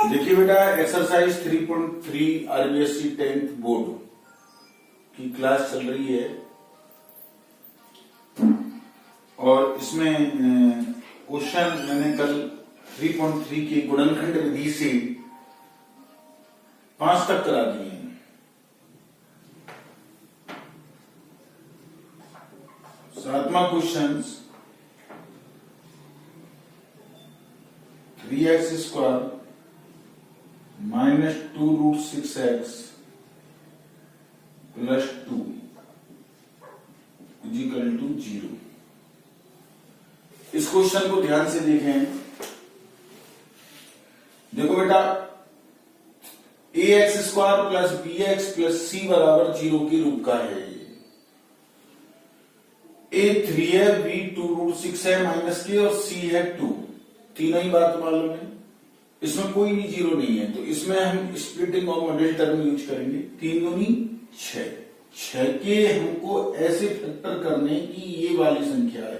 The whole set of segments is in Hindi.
देखिए बेटा, एक्सरसाइज 3.3 आरबीएससी 10th बोर्ड की क्लास चल रही है और इसमें क्वेश्चन मैंने कल 3.3 की गुणनखंड विधि से 5 तक करा दिए हैं। सातवां question 3x² minus 2√6x plus 2 equal to 0। इस क्वेश्चन को ध्यान से देखें। देखो बेटा, ax² plus bx plus c बराबर 0 के रूप का है। a 3 है, b 2√6 है माइनस k और c है 2। तीनों ही बात मालूम है, इसमें कोई भी जीरो नहीं है, तो इसमें हम splitting of model term use करेंगे। 3 दूनी 6 के हमको ऐसे फैक्टर करने की ये वाली संख्या है,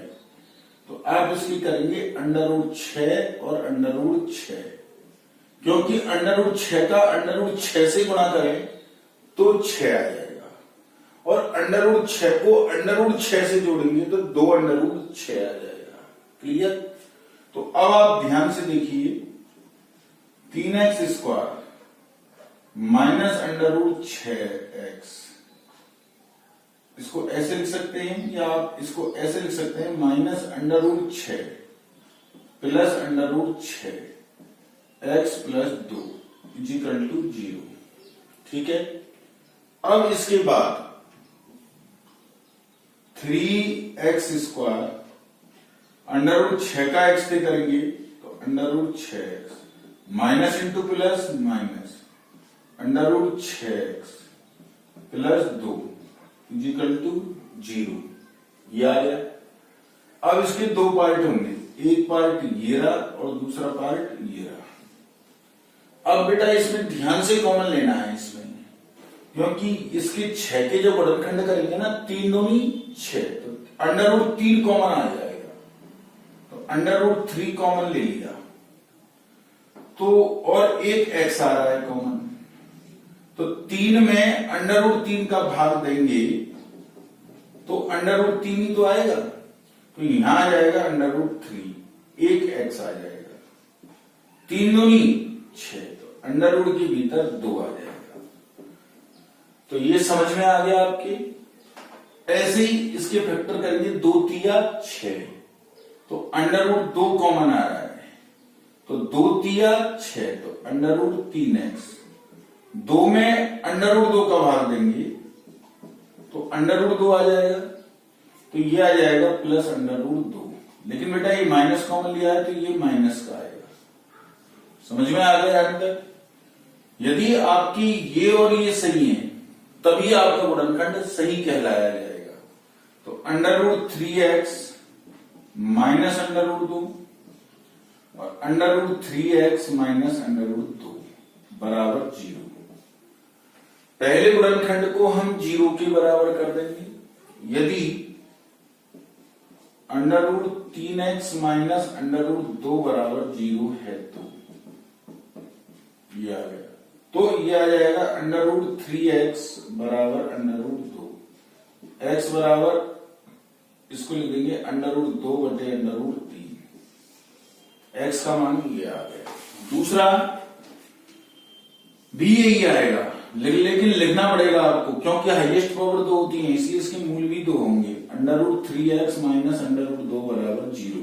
तो आप इसकी करेंगे √6 और √6, क्योंकि √6 का √6 से गुणा करें तो 6 आ जाएगा और √6 को √6 से जोड़ेंगे तो 2 √6 आ जाएगा। क्लियर? तो अब आप ध्यान से देखिए, 3x² माइनस √6x, इसको ऐसे लिख सकते हैं या आप इसको ऐसे लिख सकते हैं, minus √6 plus √6 x plus 2 equal to 0। ठीक है। अब इसके बाद 3x² √6 का x पे करेंगे तो √6x minus into plus minus √6x plus 2 equal to 0। ये आ गया। अब इसके दो पार्ट होंगे, एक पार्ट ये रहा और दूसरा पार्ट ये रहा। अब बेटा इसमें ध्यान से कॉमन लेना है इसमें, क्योंकि इसके 6 के जो गुणनखंड करेंगे ना, 3 दूनी 6, तो √3 कॉमन आ जाएगा, तो √3 कॉमन ले लिया, तो और एक x आ रहा है कॉमन, तो 3 में √3 का भाग देंगे तो √3 ही तो आएगा, तो यहां आ जाएगा √3, एक x आ जाएगा। 3 दूनी 6, तो अंडर के भीतर 2 आ जाएगा। तो ये समझ में आ गया आपके। ऐसे ही इसके फैक्टर करेंगे, 2 3 6, तो √2 कॉमन आ रहा है, तो 2 3 6, तो √3x, 2 में √2 का भाग देंगे तो √2 आ जाएगा, तो ये आ जाएगा प्लस √2। लेकिन बेटा ये माइनस कॉमन लिया है तो ये माइनस का आएगा। समझ में आ गया यहां तक? यदि आपकी ये और ये सही है तभी आपका गुणनखंड सही कहलाया जाएगा। तो √3x माइनस √2 और √3x माइनस √2 बराबर 0। पहले गुणनखंड को हम 0 के बराबर कर देंगे। यदि √3x माइनस √2 बराबर 0 है तो ये आ गया, तो ये आ जाएगा √3x बराबर √2, x बराबर इसको लिख देंगे √2 बटे √3, x का मान ये आ गया। दूसरा भी यही आएगा, लेकिन लिखना पड़ेगा आपको, क्योंकि हाईएस्ट पावर 2 होती है, इसलिए इसके मूल भी 2 होंगे। √3x माइनस √2 बराबर 0,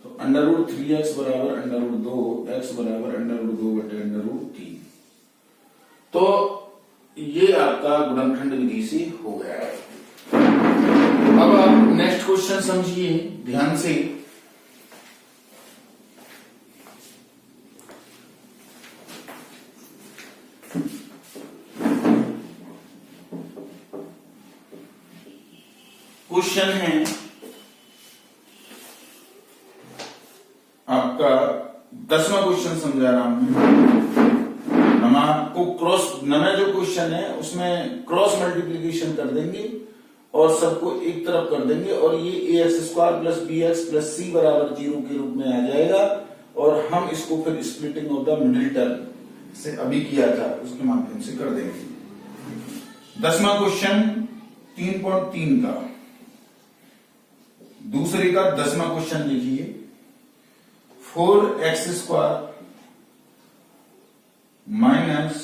तो √3x बराबर √2, x बराबर √2 बटे √3। तो ये आपका गुणनखंड विधि से हो गया है। अब आप नेक्स्ट क्वेश्चन समझिए ध्यान से। क्वेश्चन है आपका 10वां क्वेश्चन समझा रहा हूं। आपको क्रॉस नया जो क्वेश्चन है उसमें क्रॉस मल्टीप्लीकेशन कर देंगे और सबको एक तरफ कर देंगे और ये ax² plus bx plus c बराबर 0 के रूप में आ जाएगा और हम इसको फिर splitting of the middle term से अभी किया था उसके माध्यम से कर देंगे। 10वां क्वेश्चन 3.3 का, दूसरे का 10वां क्वेश्चन देखिए। 4x² minus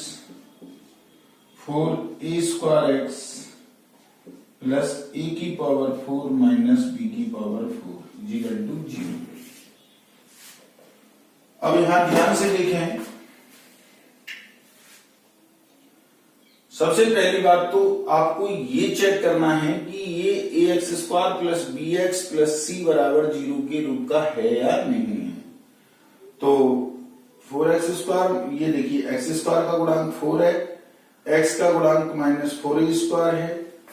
4a² x plus a की पावर 4 माइनस b की पावर 4 इक्वल टू 0। अब यहां ध्यान से देखें, सबसे पहली बात तो आपको ये चेक करना है कि ये ax² plus bx plus c बराबर 0 के रूप का है या नहीं है। तो 4x², ये देखिए x² का गुणांक 4 है, x का गुणांक माइनस 4a² है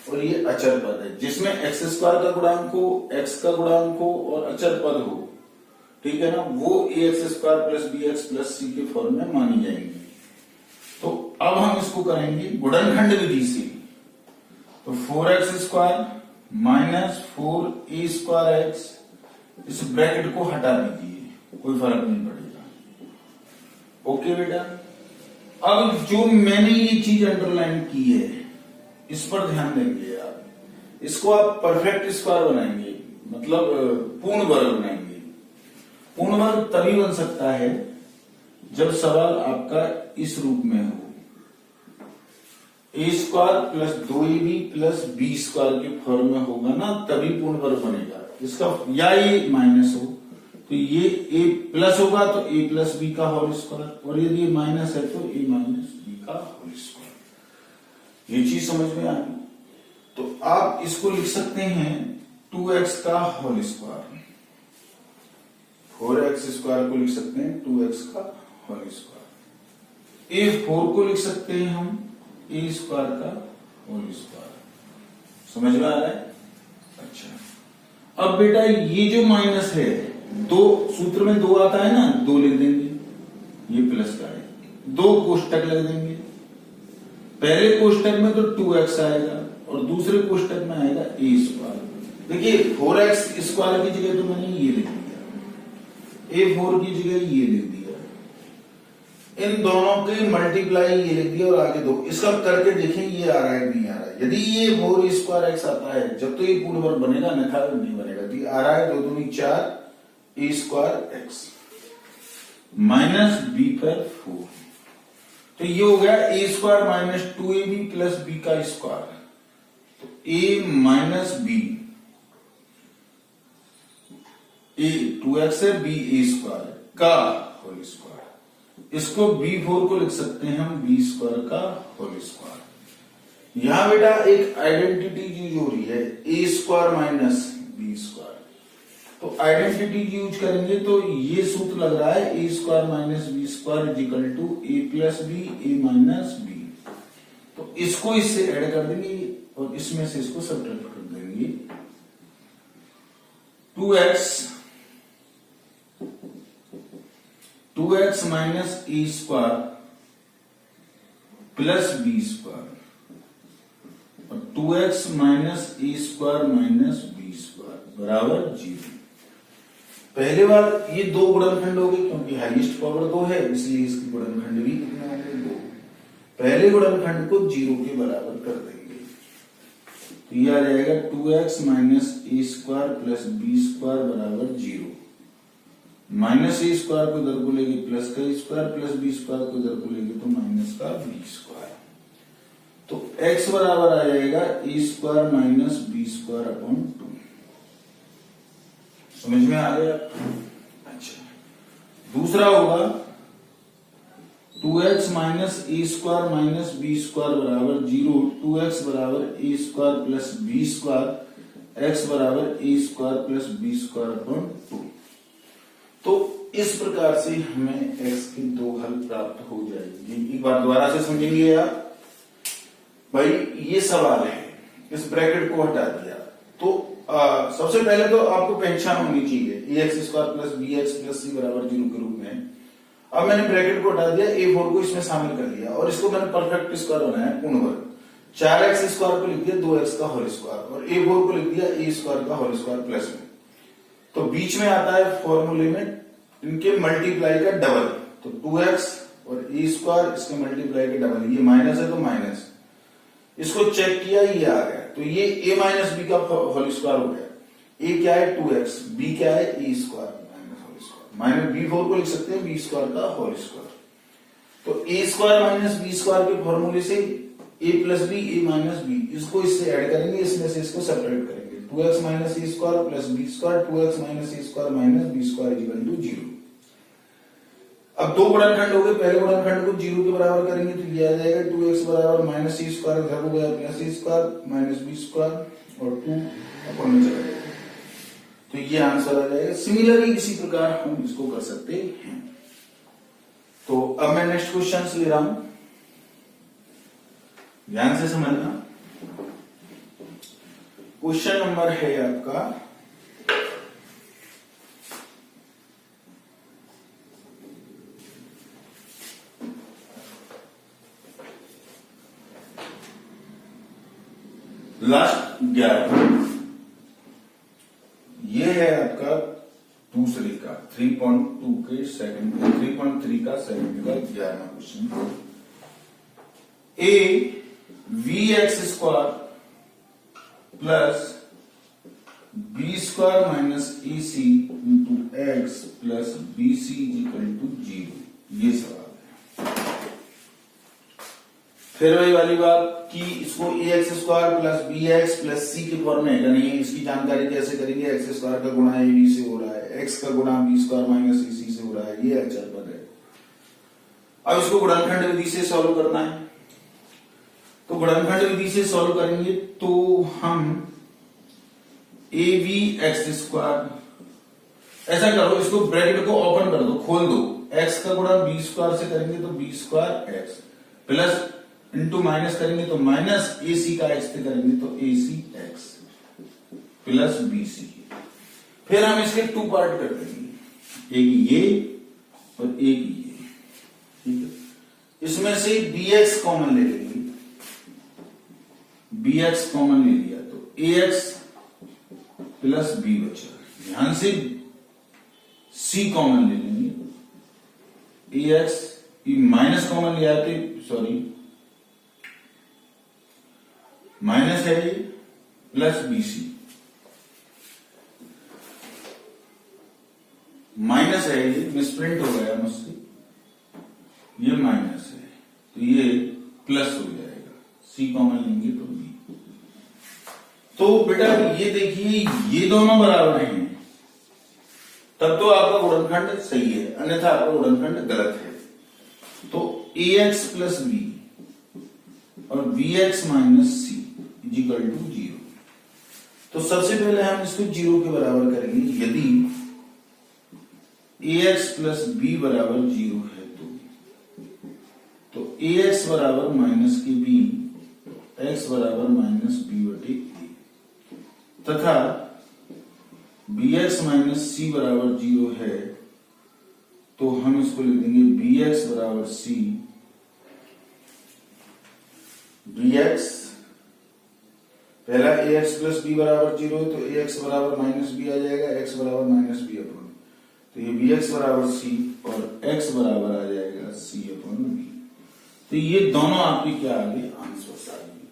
और ये अचर पद है, जिसमें x² का गुणांक हो, x का गुणांक हो और अचर पद हो, ठीक है ना, वो ax² plus bx plus c के फॉर्म में मानी जाएंगी। तो अब हम इसको करेंगे गुणनखंड विधि से। तो 4x² माइनस 4a² x, इस ब्रैकेट को हटा दीजिए, कोई फर्क नहीं पड़ेगा। ओके बेटा, अब जो मैंने ये चीज अंडरलाइन की है इस पर ध्यान देंगे आप। इसको आप परफेक्ट स्क्वायर बनाएंगे, मतलब पूर्ण वर्ग बनाएंगे। पूर्ण वर्ग तभी बन सकता है जब सवाल आपका इस रूप में हो, a² plus 2ab plus b² के फॉर्म में होगा ना, तभी पूर्ण वर्ग बनेगा। इसका या ये माइनस हो तो ये a प्लस होगा तो a प्लस b का होल स्क्वायर, और यदि ये माइनस है तो a माइनस b का होल स्क्वायर। ये चीज समझ में आ गई। तो आप इसको लिख सकते हैं 2x का होल स्क्वायर, 4x² को लिख सकते हैं 2x का होल स्क्वायर, a4 को लिख सकते हैं हम a² का होल स्क्वायर। समझ में आ रहा है? अच्छा, अब बेटा ये जो माइनस है, दो सूत्र में 2 आता है ना, 2 लिख देंगे, ये प्लस का है, 2 कोष्टक लग देंगे। पहले कोष्टक में तो 2x आएगा और दूसरे कोष्टक में आएगा a²। देखिए 4x² की जगह तो मैंने ये लिख दिया, a4 की जगह ये लिख दिया, इन दोनों के मल्टीप्लाई ये लिख दिया और आगे 2। इसका करके देखें ये आ रहा है नहीं आ रहा है। यदि ये 4a² आता है जब तो ये पूर्ण वर्ग बनेगा, अन्यथा नहीं बनेगा। तो आ रहा है 2 दूनी 4 a² x माइनस b पर 4, तो ये हो गया a² minus 2ab plus b का स्क्वायर। तो a minus b, a 2x है, b a² का होल स्क्वायर। इसको b4 को लिख सकते हैं हम b² का होल स्क्वायर। यहां बेटा एक आइडेंटिटी यूज हो रही है, a² माइनस b²। तो आइडेंटिटी यूज करेंगे तो ये सूत्र लग रहा है a² minus b² equal to a plus b a minus b। तो इसको इससे ऐड कर देंगे और इसमें से इसको सब्ट्रैक्ट कर देंगे। 2x minus a² plus b² और 2x minus a² minus b² बराबर 0। पहले बार ये 2 गुणनखंड हो गए, क्योंकि हाईएस्ट पावर 2 है इसलिए इसकी गुणनखंड भी कितने होंगे 2। पहले गुणनखंड को 0 के बराबर कर देंगे, तो ये आ जाएगा 2x minus a² plus b² बराबर 0। माइनस a² को इधर को लेंगे प्लस का a² प्लस b² को इधर को लेंगे तो माइनस का b²। तो x बराबर आ जाएगा a² माइनस b² अपॉन 2। समझ में आ गया? अच्छा, दूसरा होगा 2x minus a² minus b² बराबर 0, 2x बराबर a² प्लस b², x बराबर a² प्लस b² अपॉन 2। तो इस प्रकार से हमें x के 2 हल प्राप्त हो जाएंगे। एक बार दोबारा से समझेंगे आप। भाई ये सवाल है, इस ब्रैकेट को हटा दिया तो सबसे पहले तो आपको पहचान होनी चाहिए ax² plus bx plus c बराबर 0 के रूप में। अब मैंने ब्रैकेट को हटा दिया, a4 को इसमें शामिल कर लिया और इसको मैंने परफेक्ट स्क्वायर बनाया, पूर्ण वर्ग। 4x² को लिख दिया 2x का होल स्क्वायर और a4 को लिख दिया a² का होल स्क्वायर प्लस में। तो बीच में आता है फॉर्मूले में इनके मल्टीप्लाई का डबल, तो 2x और ए स्क्वायर इसके मल्टीप्लाई का डबल, ये माइनस है तो माइनस, इसको चेक किया ये आ गया, तो ये a माइनस बी का होल स्क्वायर हो गया। a क्या है 2x, b क्या है A square minus whole square, minus b4 को लिख सकते हैं b स्क्वायर का होल स्क्वायर। तो a square minus B square के फॉर्मूले से a plus B A minus B, इसको इससे ऐड करेंगे, इसमें से इसको सेपरेट करेंगे, 2x minus a square plus B square, 2x minus a square minus B square equal to 0। अब दो गुणनखंड हो गए, पहले गुणनखंड को 0 के बराबर करेंगे तो ये आ जाएगा 2x बराबर माइनस ए स्क्वायर, इधर हो गया प्लस ए स्क्वायर माइनस बी स्क्वायर और 2 अपन में चला जाएगा, तो ये आंसर आ जाएगा। सिमिलरली इसी प्रकार हम इसको कर सकते हैं। तो अब मैं नेक्स्ट क्वेश्चन ले रहा हूं, ध्यान से समझना। क्वेश्चन नंबर है आपका लास्ट 11, ये है आपका दूसरे का 3.2 के सेकंड, 3.3 का सेकंड का 11वां question. A B x square plus B square minus A C into x plus B C equal to 0, ये सवाल है। फिर वही वाली बात कि इसको A x square plus B x plus C के फॉर्म में है नहीं, इसकी जानकारी कैसे करेंगे, एक्स स्क्वायर का गुणा ए बी से हो रहा है, एक्स का गुणा बी स्क्वायर माइनस ए सी से हो रहा है, ये अचर पद है। अब इसको गुणनखंड विधि से सॉल्व करना है, तो गुणनखंड विधि से सॉल्व करेंगे तो हम ए बी एक्स स्क्वायर, ऐसा करो इसको ब्रैकेट को ओपन कर दो, खोल दो, एक्स का गुणा बी स्क्वायर से करेंगे तो b square x plus into minus करेंगे तो माइनस ए सी का एक्स से करेंगे तो ए सी एक्स प्लस बी सी। फिर हम इसके 2 पार्ट कर देंगे, एक ये और एक ये, ठीक है। इसमें से बी एक्स कॉमन ले लेंगे, बी एक्स कॉमन ले लिया तो ए एक्स प्लस बी बचा, ध्यान से सी कॉमन ले लेंगे, ए एक्स माइनस कॉमन ले आते, सॉरी माइनस है ये प्लस बीसी, माइनस है ये मिसप्रिंट हो गया मुझसे, ये माइनस है तो ये प्लस हो जाएगा, सी कॉमन लेंगे तो बी। तो बेटा ये देखिए ये दोनों बराबर हैं, तब तो आपका गुणनखंड सही है, अन्यथा आपका गुणनखंड गलत है। तो ए एक्स प्लस बी और b x minus c equal to 0। तो सबसे पहले हम इसको 0 के बराबर करेंगे, यदि ए एक्स प्लस बी बराबर 0 है तो ए एक्स बराबर माइनस के बी, एक्स बराबर माइनस बी बटे ए, तथा बी एक्स माइनस सी बराबर 0 है तो हम इसको लिख देंगे बी एक्स बराबर सी, बी एक्स पहला ए एक्स प्लस बी बराबर 0 है तो ए एक्स बराबर माइनस बी आ जाएगा, एक्स बराबर माइनस बी अपॉन, तो ये बी एक्स बराबर सी और एक्स बराबर आ जाएगा सी अपॉन बी। तो ये दोनों आपके क्या आ गए, आंसर आ गए।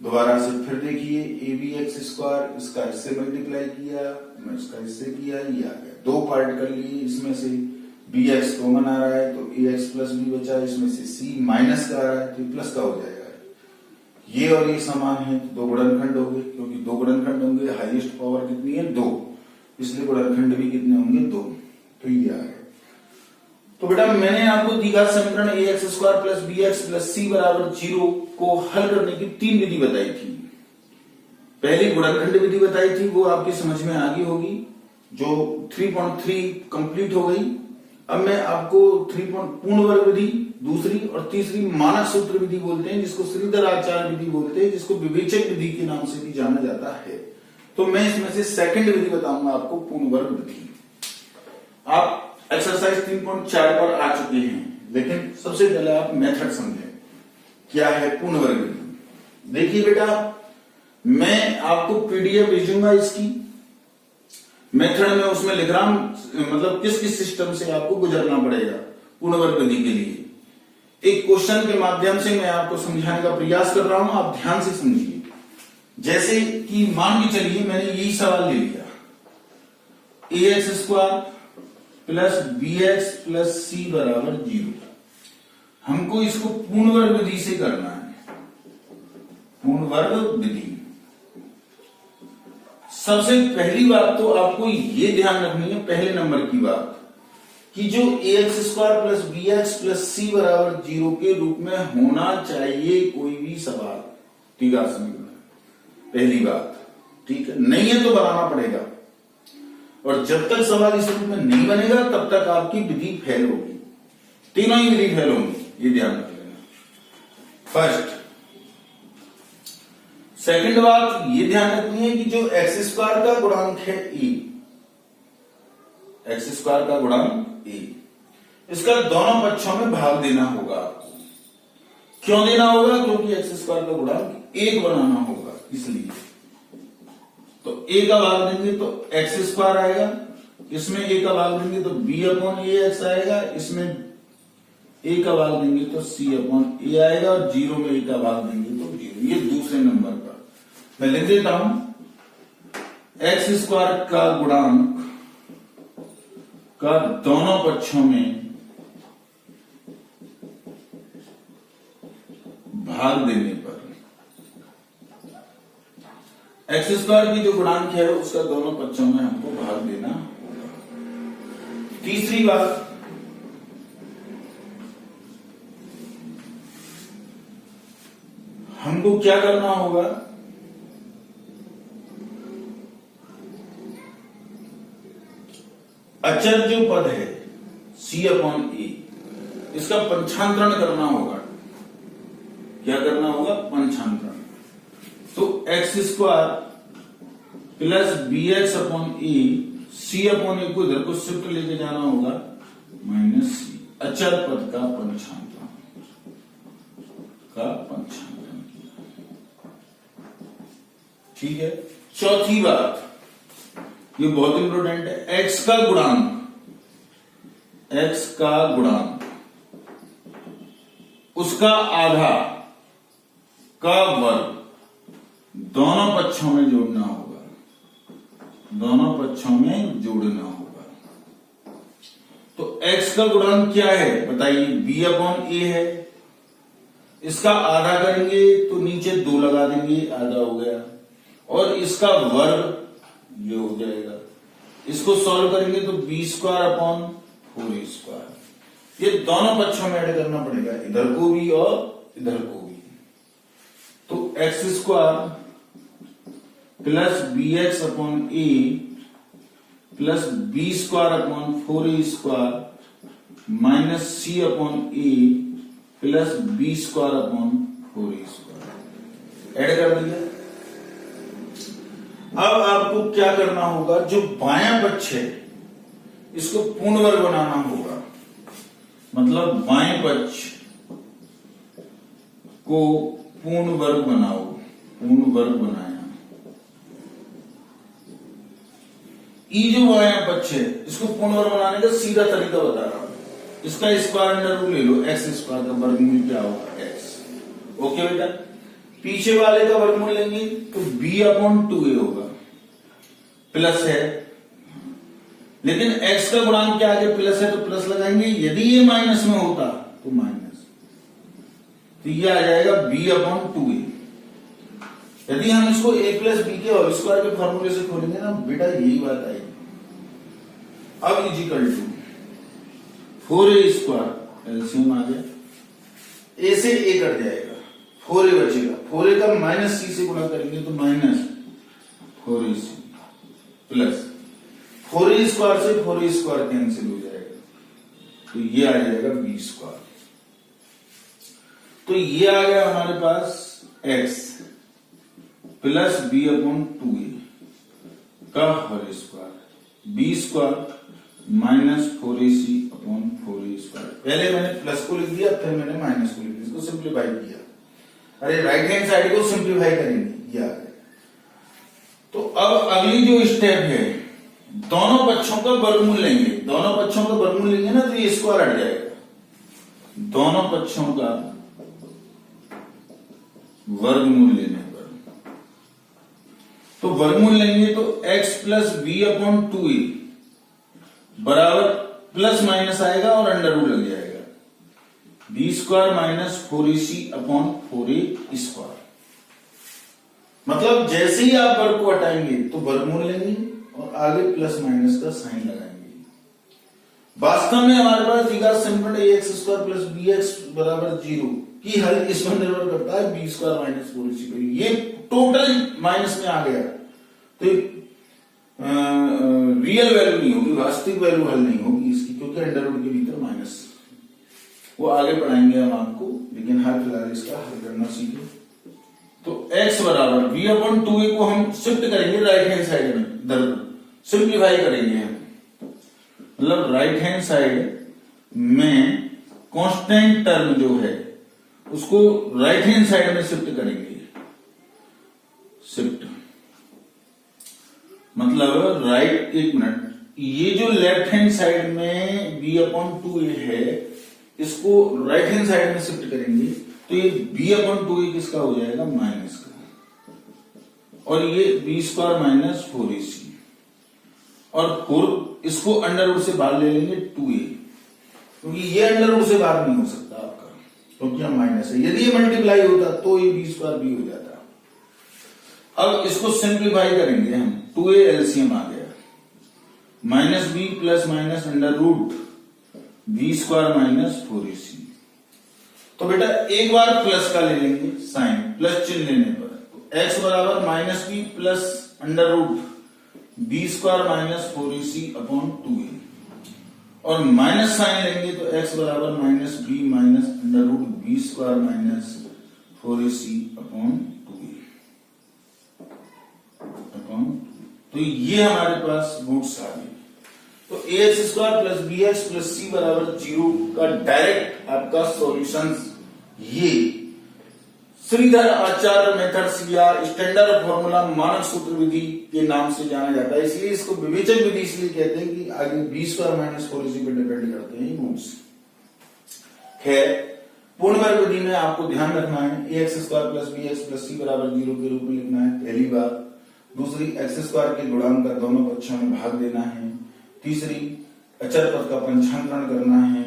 दोबारा से फिर देखिए, ए बी एक्स स्क्वायर, इसका इससे मल्टीप्लाई किया, मैं इसका इससे किया, ये आ गया, 2 पार्ट कर लिए, इसमें से बी एक्स कॉमन आ रहा है तो ए एक्स प्लस बी बचा, इसमें से सी माइनस का आ रहा है तो प्लस का हो जाएगा, ये और ये समान है तो 2 गुणनखंड हो गए, क्योंकि 2 गुणनखंड होंगे, हाईएस्ट पावर कितनी है 2, इसलिए गुणनखंड भी कितने होंगे 2, तो ये आ गया। तो बेटा मैंने आपको द्विघात समीकरण A x square plus B x plus C बराबर 0 को हल करने की 3 विधि बताई थी। पहली गुणनखंड विधि बताई थी, वो आपकी समझ में आ गई होगी, जो 3.3 कंप्लीट हो गई। अब मैं आपको पूर्ण वर्ग विधि दूसरी और तीसरी मानक सूत्र विधि बोलते हैं, जिसको श्रीधर आचार्य विधि बोलते हैं, जिसको विवेचक विधि के नाम से भी जाना जाता है। तो मैं इसमें से सेकंड विधि बताऊंगा आपको, पूर्ण वर्ग विधि। आप एक्सरसाइज 3.4 पर आ चुके हैं, लेकिन सबसे पहले आप मेथड समझें क्या है पूर्ण वर्ग विधि। देखिए बेटा, मैं आपको पीडीएफ भेजूंगा इसकी, मेथड में उसमें लिख रहा हूं, मतलब किस किस सिस्टम से आपको गुजरना पड़ेगा पूर्ण वर्ग विधि के लिए। एक क्वेश्चन के माध्यम से मैं आपको समझाने का प्रयास कर रहा हूं, आप ध्यान से समझिए। जैसे कि मान के चलिए मैंने यही सवाल ले लिया, ax² plus bx plus c बराबर 0। हमको इसको पूर्ण वर्ग विधि से करना है, पूर्ण वर्ग विधि। सबसे पहली बात तो आपको ये ध्यान रखनी है, पहले नंबर की बात, कि जो ax² plus bx plus c बराबर 0 के रूप में होना चाहिए कोई भी सवाल, ठीक है समीकरण, पहली बात, ठीक है। नहीं है तो बनाना पड़ेगा, और जब तक सवाल इस रूप में नहीं बनेगा तब तक आपकी विधि फेल होगी, तीनों ही विधि फेल होंगी, ये ध्यान रख लेना। फर्स्ट। सेकंड बात ये ध्यान रखनी है कि जो x² का गुणांक है e, x² का गुणांक e, इसका दोनों पक्षों में भाग देना होगा आपको। क्यों देना होगा? क्योंकि x² का गुणांक 1 बनाना होगा, इसलिए। तो a का भाग देंगे तो x² आएगा, इसमें a का भाग देंगे तो b/ax आएगा, इसमें a का भाग देंगे तो c/a आएगा, और 0 में a का भाग देंगे तो 0। ये दूसरे नंबर पर मैं लिख देता हूं, x² का गुणांक का दोनों पक्षों में भाग देने पर, x² की जो गुणांक है उसका दोनों पक्षों में हमको भाग देना होगा। तीसरी बात, हमको क्या करना होगा, अचर जो पद है c/a, इसका पंचांतरण करना होगा। क्या करना होगा? पंचांतरण। तो x² प्लस bx/a, c/a को इधर को शिफ्ट लेके जाना होगा, -c, अचर पद का पंचांतरण, ठीक है। चौथी बात, ये बहुत इंपॉर्टेंट है, x का गुणांक उसका आधा का वर्ग दोनों पक्षों में जोड़ना होगा, दोनों पक्षों में जोड़ना होगा। तो x का गुणांक क्या है बताइए? b/a है, इसका आधा करेंगे तो नीचे 2 लगा देंगे, आधा हो गया, और इसका वर्ग ये हो जाएगा। इसको सॉल्व करेंगे तो b²/4a², ये दोनों पक्षों में ऐड करना पड़ेगा, इधर को भी और इधर को भी। तो x² plus bx/a plus b²/4a² minus c/a plus b²/4a², add कर दिया। अब आपको क्या करना होगा, जो बायां पक्ष है इसको पूर्ण वर्ग बनाना होगा, मतलब बाएं पक्ष को पूर्ण वर्ग बनाओ, पूर्ण वर्ग बनाया। ई जो बायां पक्ष है इसको पूर्ण वर्ग बनाने का सीधा तरीका बता रहा हूं, इसका स्क्वायर अंडर रूट ले लो, x² का वर्गमूल क्या होगा? x। ओके बेटा, पीछे वाले का वर्गमूल लेंगे तो b/2a होगा, प्लस है, लेकिन x का गुणांक क्या आगे प्लस है तो प्लस लगाएंगे, यदि ये माइनस में होता तो माइनस, तो ये आ जाएगा b/2a। यदि हम इसको a प्लस b के होल स्क्वायर के फॉर्मूले से खोलेंगे ना बेटा, यही बात आएगी। अब इजिकल टू 4a², एलसीएम आ गया, a से a कट जाएगा, 4a बचेगा, 4a का -c से गुणा करेंगे तो -4ac प्लस 4a² से 4a² कैंसिल हो जाएगा, तो ये आ जाएगा b²। तो ये आ गया हमारे पास x प्लस b/2a का whole square, b² minus 4ac/4a²। पहले मैंने प्लस को लिख दिया, फिर मैंने माइनस को लिख दिया, इसको सिंप्लीफाई किया। अरे राइट हैंड साइड को सिंप्लीफाई करेंगे, ये आ गया। तो अब अगली जो स्टेप है दोनों पक्षों का वर्गमूल लेंगे, दोनों पक्षों का वर्गमूल लेंगे ना, तो ये स्क्वायर हट जाएगा। दोनों पक्षों का वर्गमूल लेने पर, तो वर्गमूल लेंगे तो x plus B upon 2a बराबर प्लस माइनस आएगा और अंडर रूट लग जाएगा, b square minus 4ac upon 4a square. मतलब जैसे ही आप वर्ग को हटाएंगे तो वर्गमूल लेंगे और आगे प्लस माइनस का साइन लगाएंगे। वास्तव में हमारे पास दिखा simple ax square plus bx बराबर 0 की हल इस पर निर्भर करता है बी स्क्वायर माइनस 4ac पर। ये टोटल माइनस में आ गया तो रियल वैल्यू नहीं होगी, वास्तविक वैल्यू हल नहीं होगी इसकी, क्योंकि अंडर रूट के भीतर माइनस। वो आगे पढ़ाएंगे हम आपको, लेकिन हाल फिलहाल इसका हल करना सीखे। तो x बराबर b अपॉन 2a को हम शिफ्ट करेंगे राइट हैंड साइड में, इधर सिंप्लीफाई करेंगे हम, मतलब राइट हैंड साइड में कांस्टेंट टर्म जो है उसको राइट हैंड साइड में शिफ्ट करेंगे। शिफ्ट मतलब राइट, एक मिनट, ये जो लेफ्ट हैंड साइड में b अपॉन 2a है इसको राइट हैंड साइड में शिफ्ट करेंगे, तो ये b अपॉन 2a किसका हो जाएगा, माइनस का, और ये b स्क्वायर माइनस 4ac, और 4 इसको अंडर रूट से बाहर ले लेंगे 2a, क्योंकि ये अंडर रूट से बाहर नहीं हो सकता आपका, क्योंकि हम माइनस है। यदि ये मल्टीप्लाई होता तो ये b स्क्वायर b हो जाता। अब इसको सिंप्लीफाई करेंगे हम, 2a एलसीएम आ गया, minus b plus minus under root b square minus 4ac। तो बेटा एक बार प्लस का ले लेंगे साइन, प्लस चिन्ह लेने पर, तो x बराबर minus b plus under root b square minus 4ac upon 2a, और माइनस साइन लेंगे तो x बराबर minus b minus under root b square minus 4ac upon 2a। तो ये हमारे पास रूट्स आ गए। तो ax square plus bx plus c बराबर 0 का डायरेक्ट आपका सॉल्यूशन ये श्रीधर आचार्य मेथड्स या स्टैंडर्ड फॉर्मूला मानक सूत्र विधि के नाम से जाना जाता है। इसलिए इसको विवेचक विधि इसलिए कहते हैं कि आगे b स्क्वायर माइनस 4ac पर डिपेंड करते हैं रूट्स। खैर, पूर्ण वर्ग विधि में आपको ध्यान रखना है ax square plus bx plus c बराबर 0 के रूप में लिखना है, पहली बात। दूसरी, एक्स स्क्वायर के गुणांक का दोनों पक्षों में भाग देना है। तीसरी, अचर पद का पंचांतरण करना है।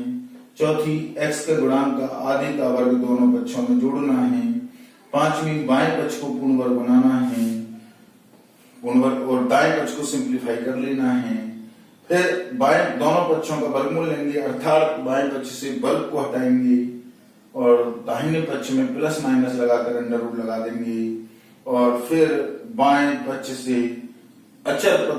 चौथी, एक्स के गुणांक का आधे का वर्ग दोनों पक्षों में जोड़ना है। पांचवी, बाएं पक्ष को पूर्ण वर्ग बनाना है, पूर्ण वर्ग, और दाएं पक्ष को सिंप्लीफाई कर लेना है। फिर बाएं दोनों पक्षों का वर्गमूल लेंगे, अर्थात बाएं पक्ष से वर्ग को हटाएंगे और दाहिने पक्ष में प्लस माइनस लगाकर अंडर रूट लगा देंगे, और फिर बाएं पक्ष से अचर पद